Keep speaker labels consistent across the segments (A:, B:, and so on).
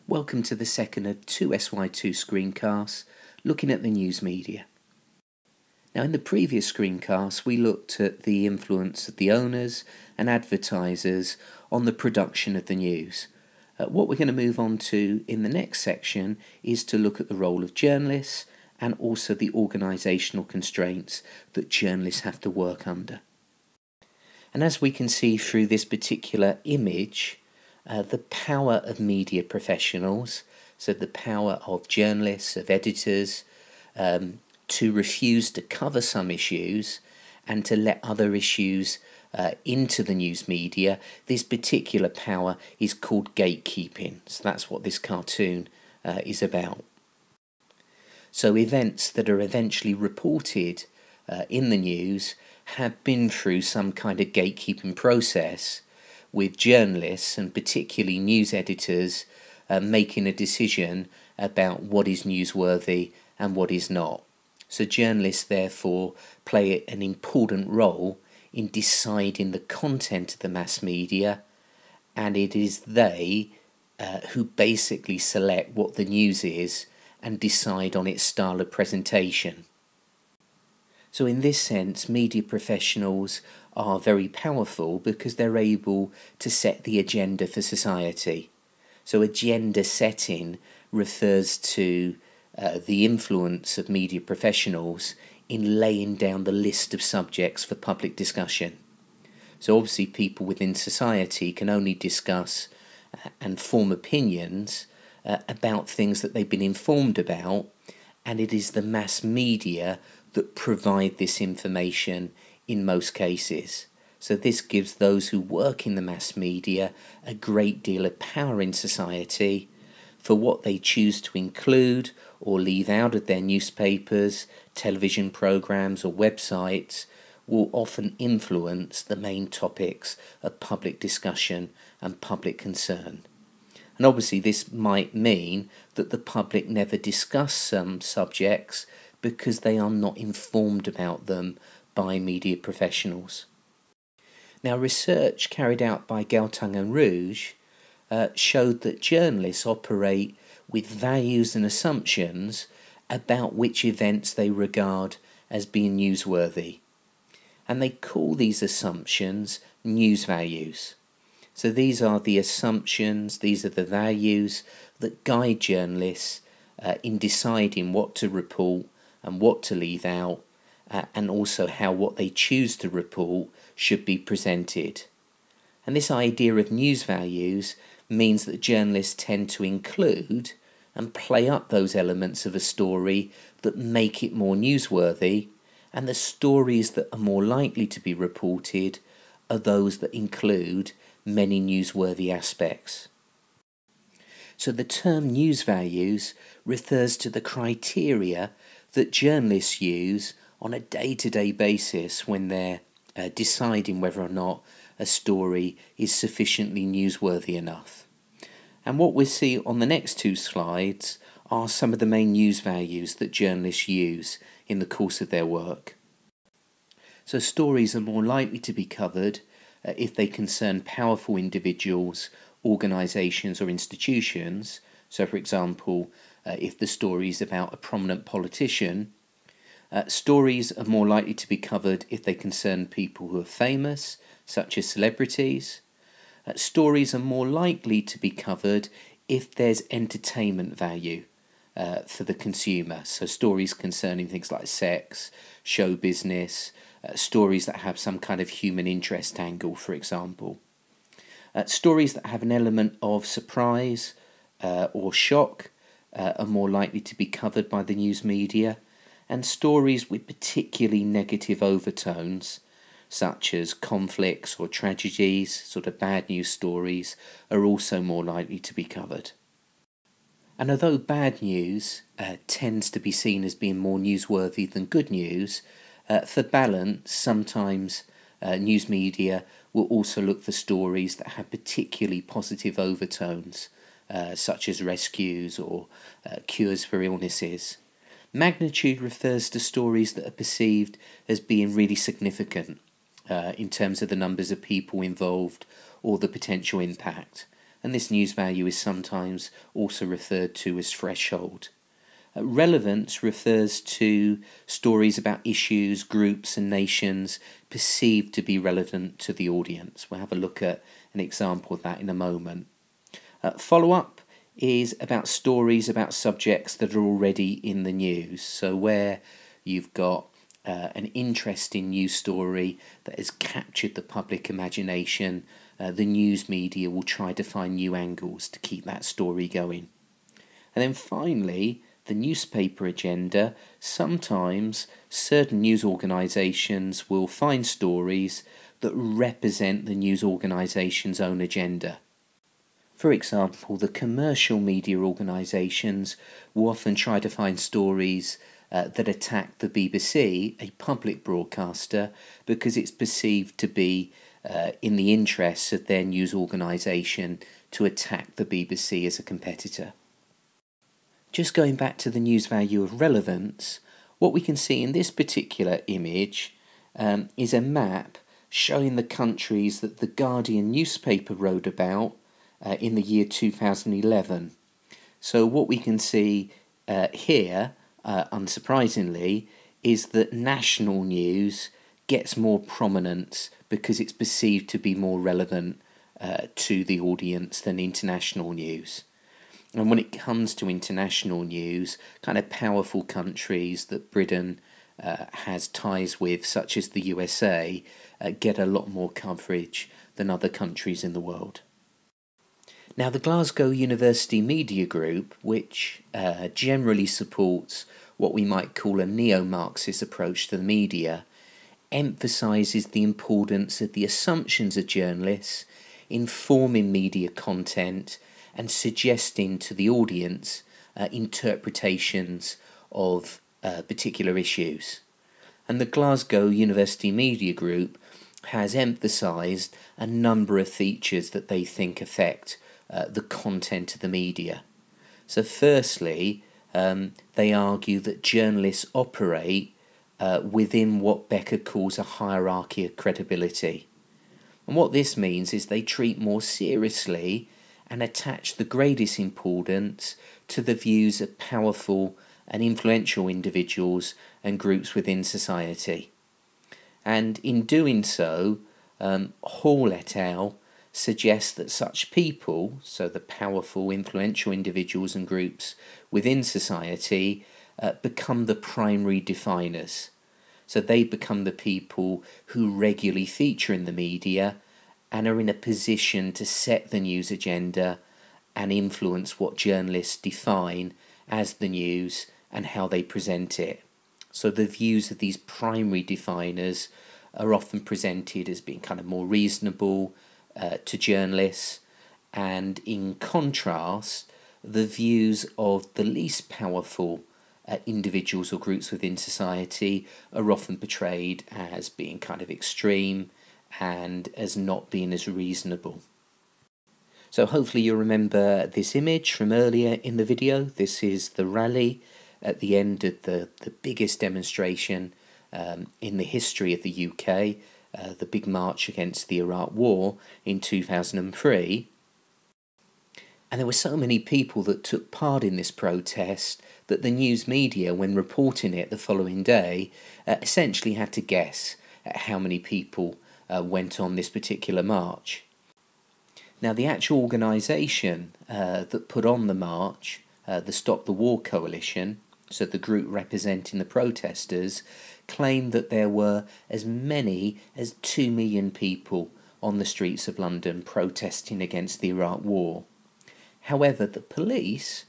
A: Welcome to the second of two SY2 screencasts looking at the news media. Now, in the previous screencast we looked at the influence of the owners and advertisers on the production of the news. What we're going to move on to in the next section is to look at the role of journalists and also the organisational constraints that journalists have to work under. And as we can see through this particular image, the power of media professionals, so the power of journalists, of editors, to refuse to cover some issues and to let other issues into the news media, this particular power is called gatekeeping. So that's what this cartoon is about. So events that are eventually reported in the news have been through some kind of gatekeeping process, with journalists and particularly news editors making a decision about what is newsworthy and what is not. So journalists therefore play an important role in deciding the content of the mass media, and it is they who basically select what the news is and decide on its style of presentation. So in this sense, media professionals are very powerful because they're able to set the agenda for society. So agenda setting refers to the influence of media professionals in laying down the list of subjects for public discussion. So obviously people within society can only discuss and form opinions about things that they've been informed about, and it is the mass media that provide this information in most cases. So this gives those who work in the mass media a great deal of power in society for what they choose to include or leave out of their newspapers, television programs or websites will often influence the main topics of public discussion and public concern. And obviously this might mean that the public never discuss some subjects because they are not informed about them by media professionals. Now, research carried out by Galtung and Rouge showed that journalists operate with values and assumptions about which events they regard as being newsworthy. And they call these assumptions news values. So these are the assumptions, these are the values that guide journalists in deciding what to report and what to leave out, and also how what they choose to report should be presented. And this idea of news values means that journalists tend to include and play up those elements of a story that make it more newsworthy, and the stories that are more likely to be reported are those that include many newsworthy aspects. So the term news values refers to the criteria that journalists use on a day-to-day basis when they're deciding whether or not a story is sufficiently newsworthy enough. And what we see on the next two slides are some of the main news values that journalists use in the course of their work. So stories are more likely to be covered if they concern powerful individuals, organisations or institutions. So for example, if the story is about a prominent politician, stories are more likely to be covered if they concern people who are famous, such as celebrities. Stories are more likely to be covered if there's entertainment value for the consumer. So stories concerning things like sex, show business, stories that have some kind of human interest angle, for example. Stories that have an element of surprise or shock are more likely to be covered by the news media, and stories with particularly negative overtones, such as conflicts or tragedies, sort of bad news stories, are also more likely to be covered. And although bad news tends to be seen as being more newsworthy than good news, for balance, sometimes news media will also look for stories that have particularly positive overtones, such as rescues or cures for illnesses. Magnitude refers to stories that are perceived as being really significant in terms of the numbers of people involved or the potential impact. and this news value is sometimes also referred to as threshold. Relevance refers to stories about issues, groups and nations perceived to be relevant to the audience. We'll have a look at an example of that in a moment. Follow-up is about stories about subjects that are already in the news. So where you've got an interesting news story that has captured the public imagination, the news media will try to find new angles to keep that story going. And then finally, the newspaper agenda. Sometimes certain news organisations will find stories that represent the news organisation's own agenda. For example, the commercial media organisations will often try to find stories that attack the BBC, a public broadcaster, because it's perceived to be in the interests of their news organisation to attack the BBC as a competitor. Just going back to the news value of relevance, what we can see in this particular image is a map showing the countries that the Guardian newspaper wrote about in the year 2011. So what we can see here, unsurprisingly, is that national news gets more prominence because it's perceived to be more relevant to the audience than international news. And when it comes to international news, kind of powerful countries that Britain has ties with, such as the USA, get a lot more coverage than other countries in the world. Now, the Glasgow University Media Group, which generally supports what we might call a neo-Marxist approach to the media, emphasises the importance of the assumptions of journalists informing media content and suggesting to the audience interpretations of particular issues. And the Glasgow University Media Group has emphasised a number of features that they think affect the content of the media. So firstly, they argue that journalists operate within what Becker calls a hierarchy of credibility. And what this means is they treat more seriously and attach the greatest importance to the views of powerful and influential individuals and groups within society. And in doing so, Hall et al. Suggests that such people, so the powerful, influential individuals and groups within society, become the primary definers. So they become the people who regularly feature in the media and are in a position to set the news agenda and influence what journalists define as the news and how they present it. So the views of these primary definers are often presented as being kind of more reasonable to journalists, and in contrast, the views of the least powerful individuals or groups within society are often portrayed as being kind of extreme and as not being as reasonable. So hopefully you'll remember this image from earlier in the video. This is the rally at the end of the biggest demonstration in the history of the UK, the big march against the Iraq War in 2003. And there were so many people that took part in this protest that the news media, when reporting it the following day, essentially had to guess at how many people went on this particular march. Now, the actual organisation that put on the march, the Stop the War Coalition, so the group representing the protesters, claimed that there were as many as 2 million people on the streets of London protesting against the Iraq War. However, the police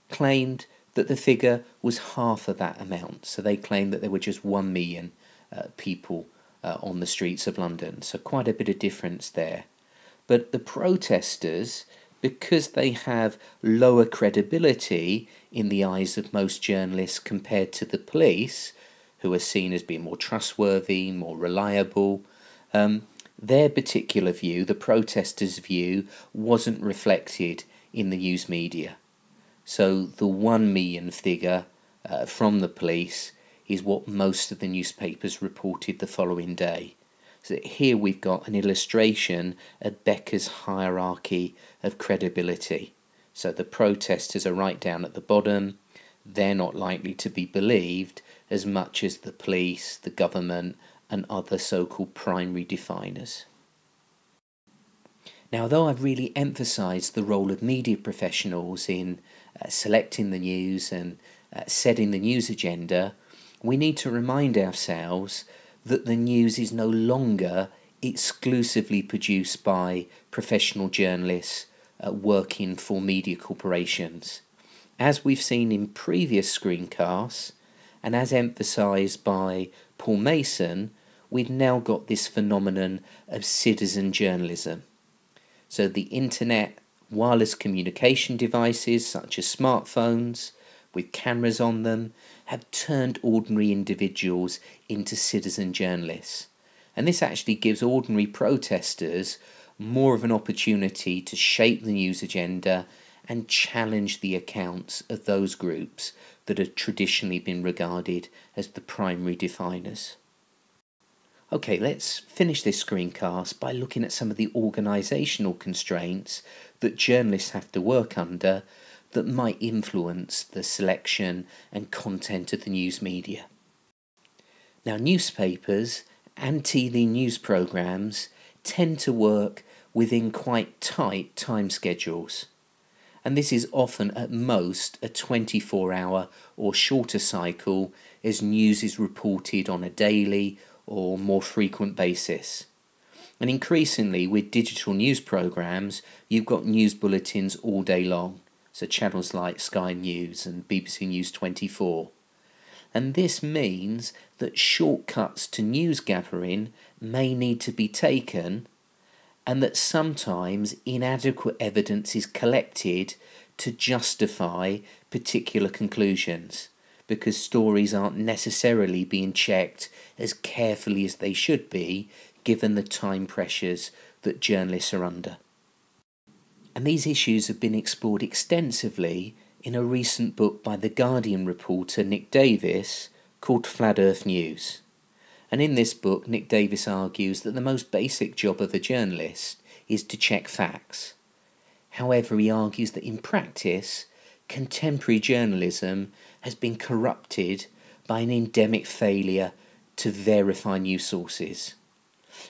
A: claimed that the figure was half of that amount, so they claimed that there were just 1 million people on the streets of London, so quite a bit of difference there. But the protesters, because they have lower credibility in the eyes of most journalists compared to the police, who are seen as being more trustworthy, more reliable, their particular view, the protesters' view, wasn't reflected in the news media. So the 1 million figure from the police is what most of the newspapers reported the following day. So here we've got an illustration of Becker's hierarchy of credibility. So the protesters are right down at the bottom. They're not likely to be believed as much as the police, the government, and other so-called primary definers. Now, although I've really emphasised the role of media professionals in selecting the news and setting the news agenda, we need to remind ourselves that the news is no longer exclusively produced by professional journalists working for media corporations. As we've seen in previous screencasts, and as emphasised by Paul Mason, we've now got this phenomenon of citizen journalism. So the internet, wireless communication devices such as smartphones with cameras on them have turned ordinary individuals into citizen journalists. And this actually gives ordinary protesters more of an opportunity to shape the news agenda and challenge the accounts of those groups that have traditionally been regarded as the primary definers. Okay, let's finish this screencast by looking at some of the organisational constraints that journalists have to work under that might influence the selection and content of the news media. Now, newspapers and TV news programmes tend to work within quite tight time schedules, and this is often at most a 24-hour or shorter cycle as news is reported on a daily or more frequent basis. And increasingly with digital news programmes, you've got news bulletins all day long, so channels like Sky News and BBC News 24. And this means that shortcuts to news gathering may need to be taken, and that sometimes inadequate evidence is collected to justify particular conclusions, because stories aren't necessarily being checked as carefully as they should be given the time pressures that journalists are under. And these issues have been explored extensively in a recent book by The Guardian reporter Nick Davis called Flat Earth News. And in this book, Nick Davis argues that the most basic job of a journalist is to check facts. However, he argues that in practice, contemporary journalism has been corrupted by an endemic failure to verify news sources.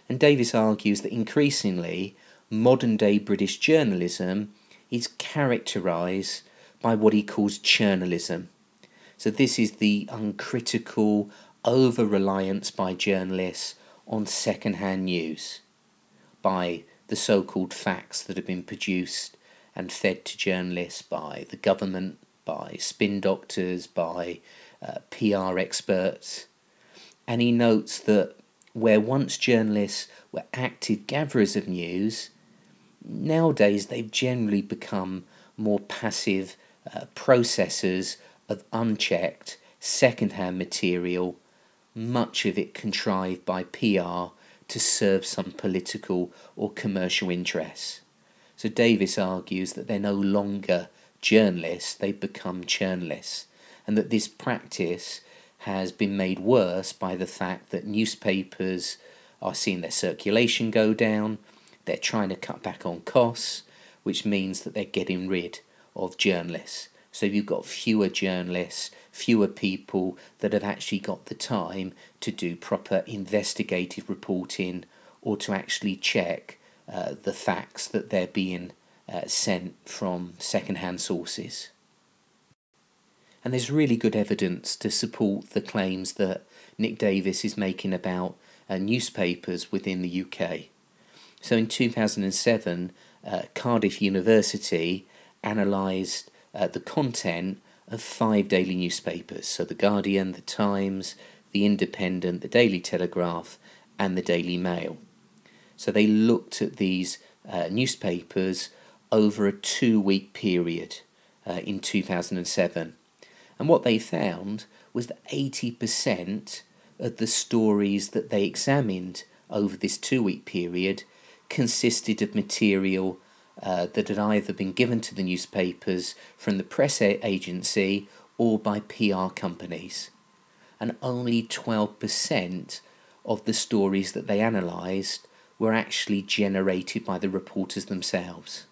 A: And Davis argues that increasingly, modern-day British journalism is characterised by what he calls churnalism. So this is the uncritical over-reliance by journalists on second-hand news, by the so-called facts that have been produced and fed to journalists by the government, by spin doctors, by PR experts. And he notes that where once journalists were active gatherers of news, nowadays they've generally become more passive processors of unchecked second-hand material, much of it contrived by PR to serve some political or commercial interests. So Davis argues that they're no longer journalists, they've become churnlists, and that this practice has been made worse by the fact that newspapers are seeing their circulation go down, they're trying to cut back on costs, which means that they're getting rid of journalists. So you've got fewer journalists, fewer people that have actually got the time to do proper investigative reporting or to actually check the facts that they're being sent from second-hand sources. And there's really good evidence to support the claims that Nick Davis is making about newspapers within the UK. So in 2007, Cardiff University analysed the content of 5 daily newspapers, so The Guardian, The Times, The Independent, The Daily Telegraph and The Daily Mail. So they looked at these newspapers over a 2-week period in 2007. And what they found was that 80% of the stories that they examined over this 2-week period consisted of material that had either been given to the newspapers from the press agency or by PR companies. And only 12% of the stories that they analysed were actually generated by the reporters themselves.